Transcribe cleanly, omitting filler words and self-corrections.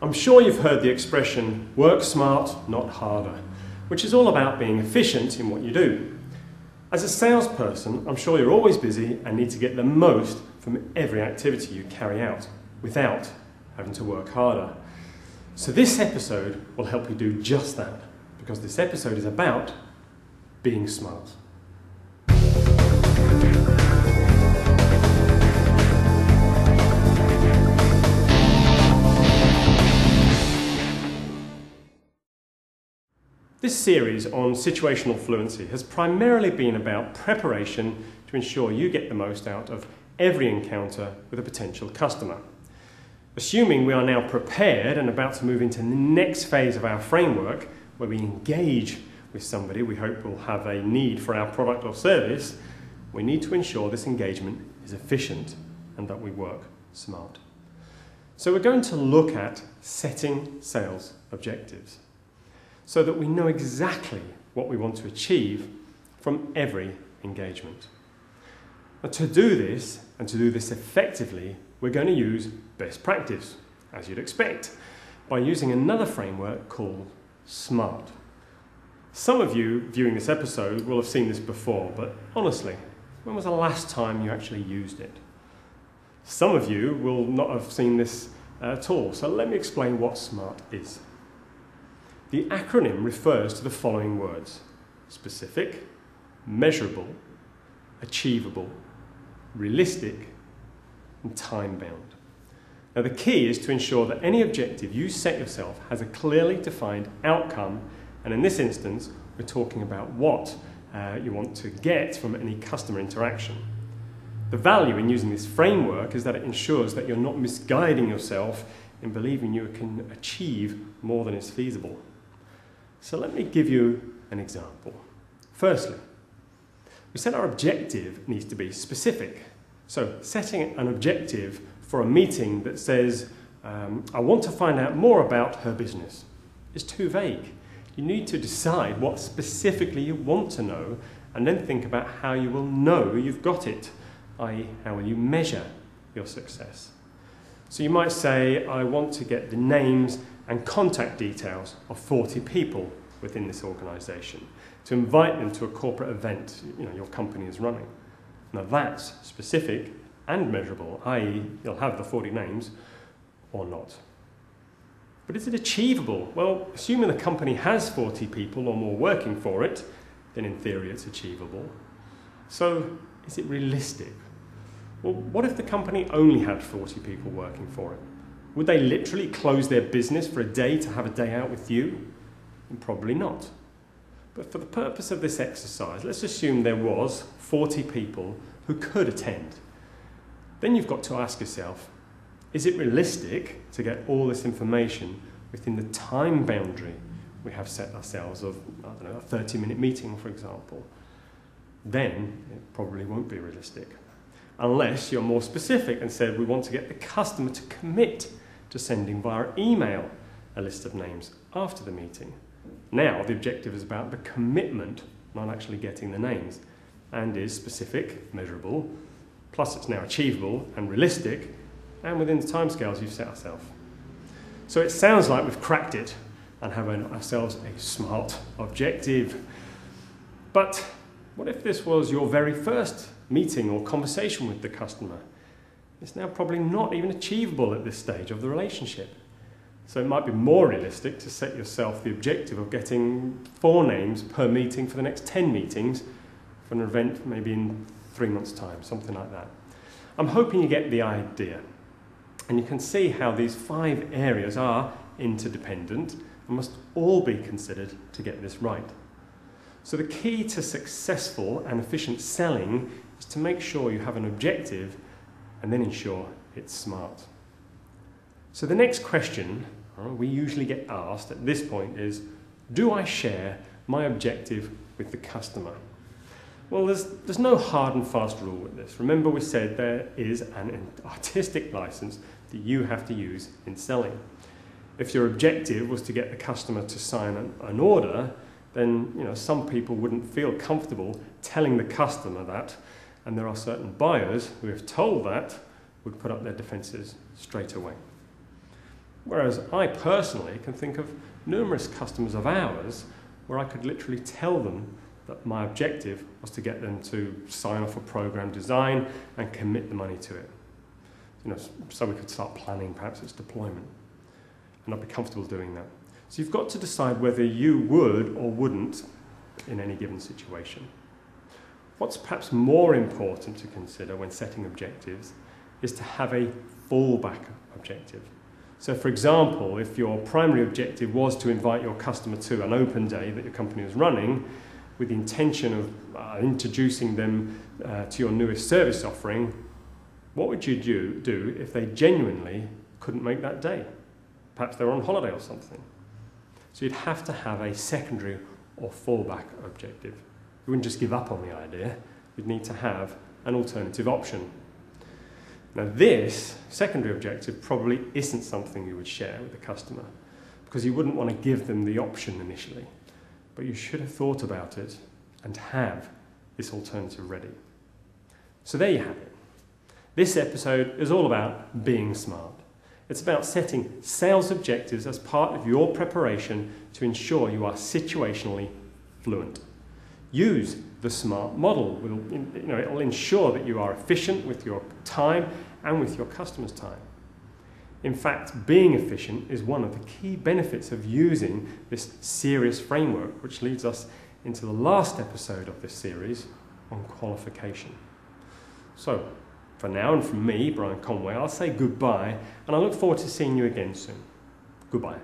I'm sure you've heard the expression, work smart, not harder, which is all about being efficient in what you do. As a salesperson, I'm sure you're always busy and need to get the most from every activity you carry out without having to work harder. So this episode will help you do just that, because this episode is about being smart. This series on situational fluency has primarily been about preparation to ensure you get the most out of every encounter with a potential customer. Assuming we are now prepared and about to move into the next phase of our framework, where we engage with somebody we hope will have a need for our product or service, we need to ensure this engagement is efficient and that we work smart. So we're going to look at setting sales objectives, so that we know exactly what we want to achieve from every engagement. Now, to do this, and to do this effectively, we're going to use best practice, as you'd expect, by using another framework called SMART. Some of you viewing this episode will have seen this before, but honestly, when was the last time you actually used it? Some of you will not have seen this at all, so let me explain what SMART is. The acronym refers to the following words: specific, measurable, achievable, realistic, and time-bound. Now, the key is to ensure that any objective you set yourself has a clearly defined outcome, and in this instance, we're talking about what you want to get from any customer interaction. The value in using this framework is that it ensures that you're not misguiding yourself in believing you can achieve more than is feasible. So let me give you an example. Firstly, we said our objective needs to be specific. So setting an objective for a meeting that says, I want to find out more about her business, is too vague. You need to decide what specifically you want to know, and then think about how you will know you've got it, i.e. how will you measure your success. So you might say, I want to get the names and contact details of 40 people within this organisation to invite them to a corporate event your company is running. Now that's specific and measurable, i.e. you'll have the 40 names or not. But is it achievable? Well, assuming the company has 40 people or more working for it, then in theory it's achievable. So is it realistic? Well, what if the company only had 40 people working for it? Would they literally close their business for a day to have a day out with you? And probably not. But for the purpose of this exercise, let's assume there was 40 people who could attend. Then you've got to ask yourself, is it realistic to get all this information within the time boundary we have set ourselves of, a 30-minute meeting, for example? Then it probably won't be realistic. Unless you're more specific and said we want to get the customer to commit to sending via email a list of names after the meeting. Now the objective is about the commitment, not actually getting the names, and is specific, measurable, plus it's now achievable and realistic, and within the timescales you've set ourselves. So it sounds like we've cracked it and have ourselves a SMART objective. But what if this was your very first meeting or conversation with the customer? It's now probably not even achievable at this stage of the relationship. So it might be more realistic to set yourself the objective of getting 4 names per meeting for the next 10 meetings for an event maybe in 3 months' time, something like that. I'm hoping you get the idea. And you can see how these 5 areas are interdependent and must all be considered to get this right. So the key to successful and efficient selling is to make sure you have an objective and then ensure it's smart. So the next question we usually get asked at this point is, do I share my objective with the customer? Well, there's no hard and fast rule with this. Remember, we said there is an artistic license that you have to use in selling. If your objective was to get the customer to sign an order, then some people wouldn't feel comfortable telling the customer that, and there are certain buyers who, if told that, would put up their defences straight away. Whereas I personally can think of numerous customers of ours where I could literally tell them that my objective was to get them to sign off a program design and commit the money to it. So we could start planning perhaps its deployment. And I'd be comfortable doing that. So you've got to decide whether you would or wouldn't in any given situation. What's perhaps more important to consider when setting objectives is to have a fallback objective. So for example, if your primary objective was to invite your customer to an open day that your company was running with the intention of introducing them to your newest service offering, what would you do if they genuinely couldn't make that day? Perhaps they were on holiday or something. So you'd have to have a secondary or fallback objective. You wouldn't just give up on the idea. You'd need to have an alternative option. Now this secondary objective probably isn't something you would share with the customer because you wouldn't want to give them the option initially. But you should have thought about it and have this alternative ready. So there you have it. This episode is all about being smart. It's about setting sales objectives as part of your preparation to ensure you are situationally fluent. Use the SMART model. It will ensure that you are efficient with your time and with your customers' time. In fact, being efficient is one of the key benefits of using this serious framework, which leads us into the last episode of this series on qualification. So, for now and from me, Brian Conway, I'll say goodbye, and I look forward to seeing you again soon. Goodbye.